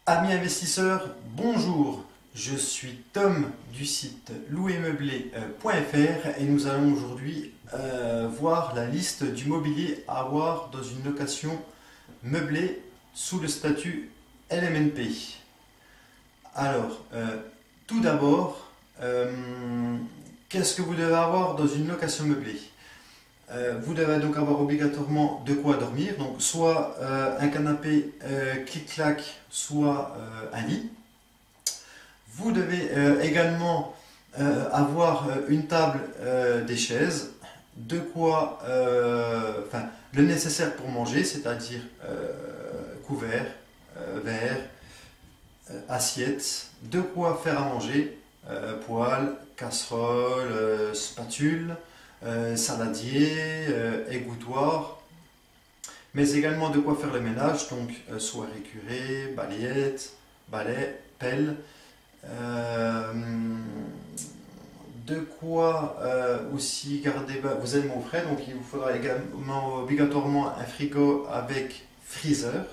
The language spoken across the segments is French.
Amis investisseurs, bonjour, je suis Tom du site louetmeublé.fr et nous allons aujourd'hui voir la liste du mobilier à avoir dans une location meublée sous le statut LMNP. Alors, tout d'abord, qu'est-ce que vous devez avoir dans une location meublée? Vous devez donc avoir obligatoirement de quoi dormir, donc soit un canapé clic-clac, soit un lit. Vous devez également avoir une table, des chaises, de quoi, le nécessaire pour manger, c'est-à-dire couvert, verre, assiette, de quoi faire à manger, poêle, casserole, spatule, saladier, égouttoir, mais également de quoi faire le ménage, donc soit récuré, balayette, balai, pelle, de quoi aussi garder vos aliments frais, donc il vous faudra également obligatoirement un frigo avec freezer.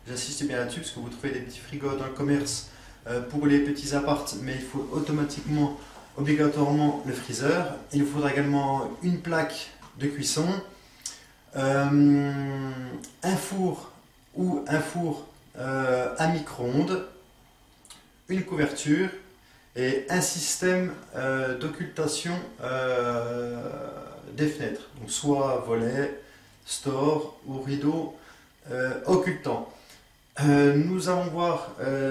J'insiste bien là-dessus parce que vous trouvez des petits frigos dans le commerce pour les petits apparts, mais il faut automatiquement obligatoirement le freezer. Il vous faudra également une plaque de cuisson, un four ou un four à micro-ondes, une couverture et un système d'occultation des fenêtres, donc soit volet, store ou rideau occultant. Nous allons voir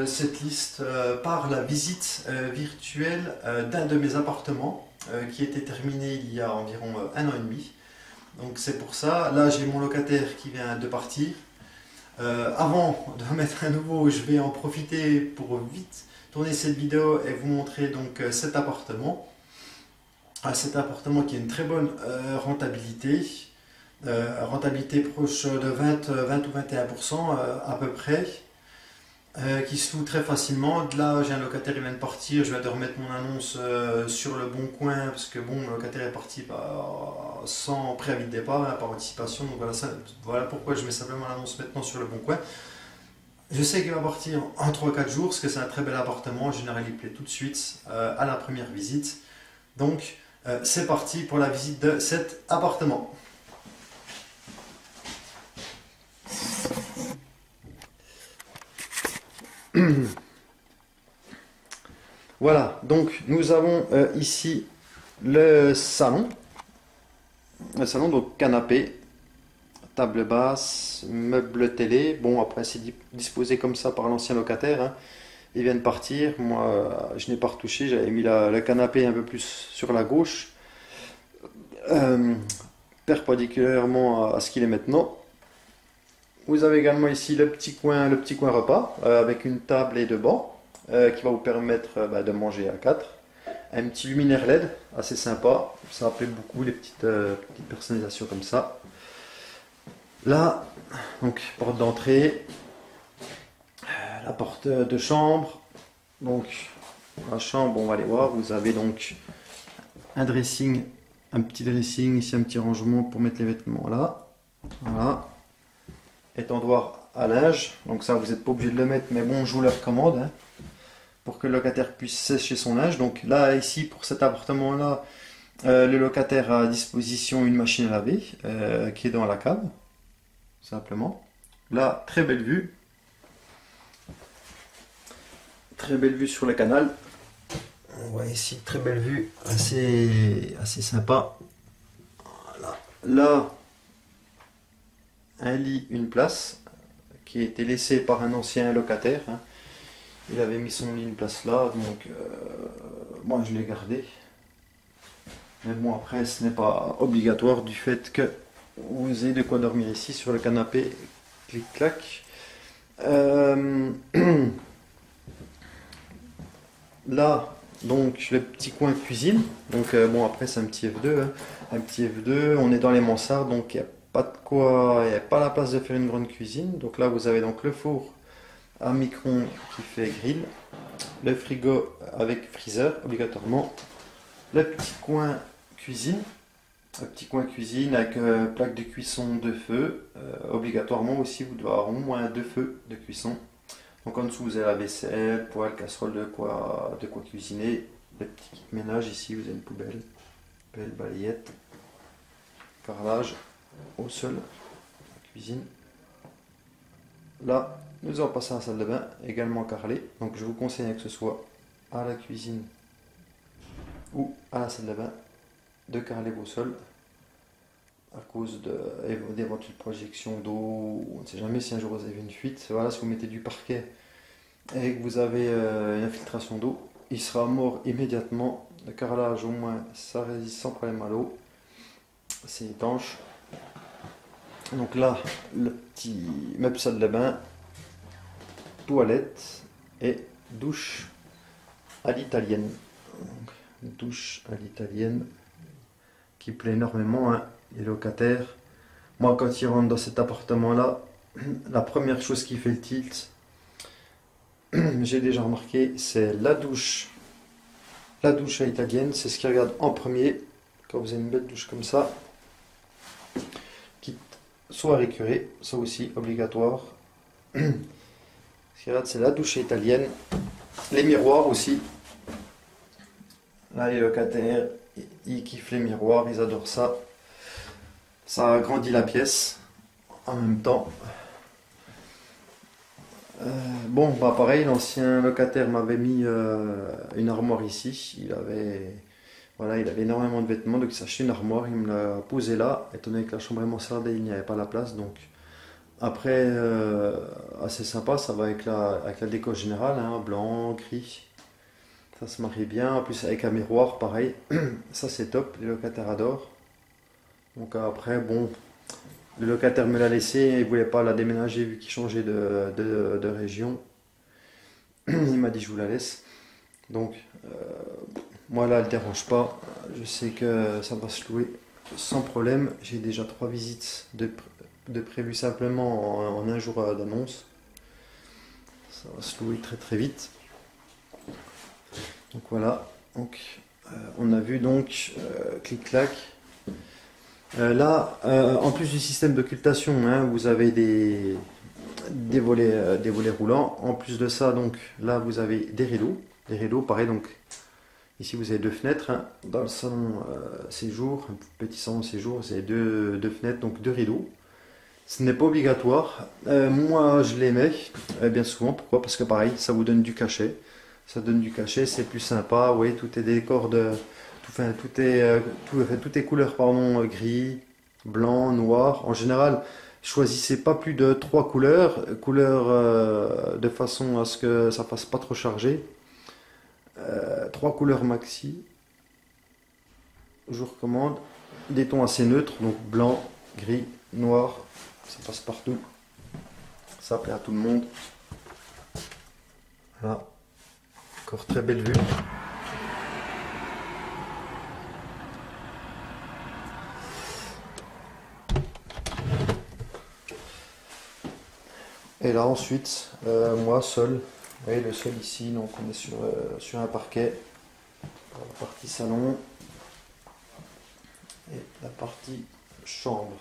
cette liste par la visite virtuelle d'un de mes appartements qui était terminé il y a environ un an et demi. Donc c'est pour ça, là j'ai mon locataire qui vient de partir. Avant de mettre un nouveau, je vais en profiter pour vite tourner cette vidéo et vous montrer donc cet appartement. Cet appartement qui a une très bonne rentabilité. Rentabilité proche de 20 ou 21% à peu près, qui se loue très facilement. Là j'ai un locataire qui vient de partir, je viens de remettre mon annonce sur le bon coin parce que bon, mon locataire est parti sans préavis de départ, par anticipation, donc voilà pourquoi je mets simplement l'annonce maintenant sur le bon coin. Je sais qu'il va partir en 3-4 jours parce que c'est un très bel appartement, en général il plaît tout de suite à la première visite. Donc c'est parti pour la visite de cet appartement. Voilà, donc nous avons ici le salon, donc canapé, table basse, meuble télé. Bon, après c'est disposé comme ça par l'ancien locataire, hein. Il vient de partir, moi je n'ai pas retouché, j'avais mis le canapé un peu plus sur la gauche, perpendiculairement à ce qu'il est maintenant. Vous avez également ici le petit coin repas avec une table et deux bancs qui va vous permettre de manger à 4. Un petit luminaire LED assez sympa, ça plaît beaucoup les petites personnalisations comme ça. Là, donc porte d'entrée, la porte de chambre. Donc la chambre, on va aller voir, vous avez donc un dressing, un petit dressing, ici un petit rangement pour mettre les vêtements là. Voilà. Étendoir à linge, donc ça vous n'êtes pas obligé de le mettre, mais bon je vous le recommande hein, pour que le locataire puisse sécher son linge. Donc là ici pour cet appartement là, le locataire a à disposition une machine à laver qui est dans la cave, simplement. Là très belle vue sur le canal. On voit ici très belle vue, assez sympa. Voilà. Là un lit, une place qui a été laissé par un ancien locataire, hein. Il avait mis son lit, une place là, donc moi je l'ai gardé. Mais bon, après ce n'est pas obligatoire du fait que vous ayez de quoi dormir ici sur le canapé clic-clac. Là donc le petit coin cuisine, donc bon après c'est un petit F2, hein. Un petit F2, on est dans les mansardes, donc il y a pas de quoi, il n'y a pas la place de faire une grande cuisine. Donc là vous avez donc le four à micro-ondes qui fait grill, le frigo avec freezer obligatoirement, le petit coin cuisine avec plaque de cuisson de feu, obligatoirement aussi vous devez avoir au moins 2 feux de cuisson. Donc en dessous vous avez la vaisselle, poêle, casserole, de quoi cuisiner. Les petits kits ménage ici, vous avez une poubelle, pelle, balayette, carrelage au sol, la cuisine. Là, nous allons passer à la salle de bain, également carrelée. Donc je vous conseille que ce soit à la cuisine ou à la salle de bain de carreler vos sols à cause d'éventuelles projections d'eau. On ne sait jamais si un jour vous avez une fuite. Voilà, si vous mettez du parquet et que vous avez une infiltration d'eau, il sera mort immédiatement. Le carrelage, au moins, ça résiste sans problème à l'eau. C'est étanche. Donc là, le petit meuble salle de bain, toilette et douche à l'italienne. Douche à l'italienne qui plaît énormément, hein, les locataires. Moi, quand ils rentrent dans cet appartement-là, la première chose qui fait le tilt, j'ai déjà remarqué, c'est la douche. La douche à l'italienne, c'est ce qu'ils regardent en premier. Quand vous avez une belle douche comme ça, qui soit récurée, ça aussi obligatoire. Ce qu'ils regardent, c'est la douche italienne. Les miroirs aussi. Là, les locataires, ils kiffent les miroirs, ils adorent ça. Ça agrandit la pièce en même temps. Bon, bah pareil, l'ancien locataire m'avait mis une armoire ici. Voilà, il avait énormément de vêtements, donc il s'est acheté une armoire, il me l'a posée là. Étant donné que la chambre est mansardée, il n'y avait pas la place. Donc après, assez sympa, ça va avec la déco générale, hein, blanc, gris. Ça se marie bien, en plus avec un miroir, pareil. Ça c'est top, les locataires adorent. Donc après, bon, le locataire me l'a laissé, il ne voulait pas la déménager vu qu'il changeait de région. Il m'a dit je vous la laisse. Donc moi là, elle ne dérange pas. Je sais que ça va se louer sans problème. J'ai déjà 3 visites de prévues simplement en un jour d'annonce. Ça va se louer très très vite. Donc voilà, donc, on a vu donc clic-clac. Là, en plus du système d'occultation, hein, vous avez des volets roulants. En plus de ça, donc là vous avez des rideaux. Les rideaux, pareil, donc ici vous avez 2 fenêtres, hein. Dans le salon séjour, un petit salon séjour, vous avez deux fenêtres, donc 2 rideaux. Ce n'est pas obligatoire. Moi je les mets bien souvent. Pourquoi? Parce que pareil, ça vous donne du cachet. Ça donne du cachet, c'est plus sympa. Oui, tout est décor tout est couleur pardon, gris, blanc, noir. En général, choisissez pas plus de 3 couleurs, de façon à ce que ça fasse pas trop chargé. 3 couleurs maxi. Je vous recommande des tons assez neutres, donc blanc, gris, noir. Ça passe partout. Ça plaît à tout le monde. Voilà. Encore très belle vue. Et là ensuite, moi seul, vous voyez le sol ici, donc on est sur un parquet, la partie salon et la partie chambre.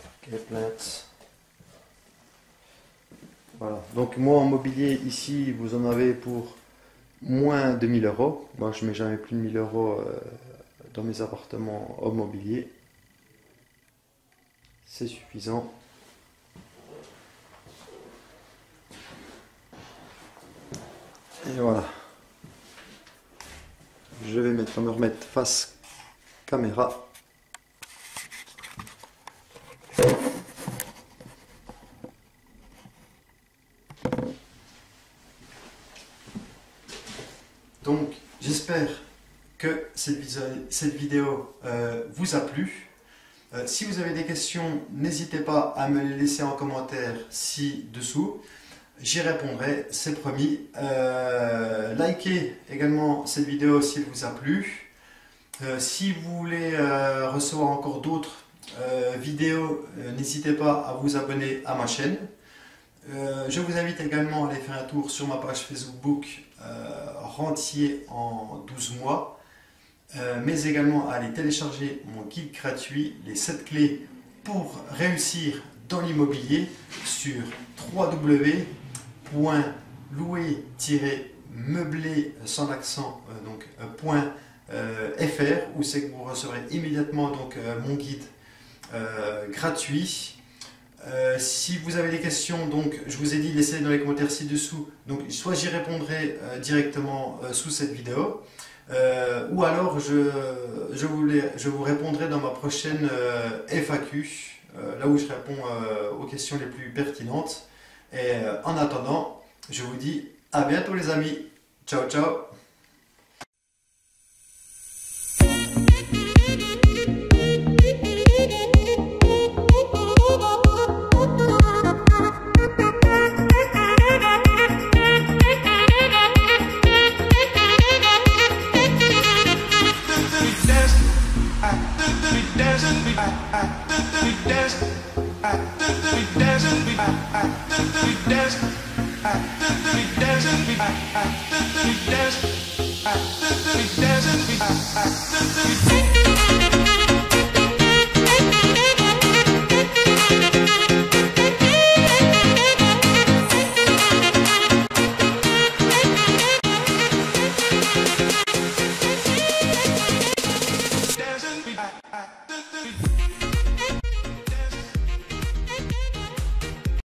Parquet, plainte. Voilà, donc moi en mobilier ici, vous en avez pour moins de 1000 euros. Moi je mets jamais plus de 1000 euros dans mes appartements en mobilier. C'est suffisant. Et voilà. Je vais me remettre face caméra. Donc, j'espère que cette vidéo vous a plu. Si vous avez des questions, n'hésitez pas à me les laisser en commentaire ci-dessous. J'y répondrai, c'est promis. Likez également cette vidéo si elle vous a plu. Si vous voulez recevoir encore d'autres vidéos, n'hésitez pas à vous abonner à ma chaîne. Je vous invite également à aller faire un tour sur ma page Facebook Rentier en 12 mois. Mais également à aller télécharger mon guide gratuit, les 7 clés pour réussir dans l'immobilier sur www.louer-meubler sans accent .fr, où c'est que vous recevrez immédiatement donc mon guide gratuit. Si vous avez des questions, donc je vous ai dit, laissez-les dans les commentaires ci-dessous. Donc soit j'y répondrai directement sous cette vidéo, ou alors je vous répondrai dans ma prochaine FAQ, là où je réponds aux questions les plus pertinentes. Et en attendant, je vous dis à bientôt les amis. Ciao ciao. We dance.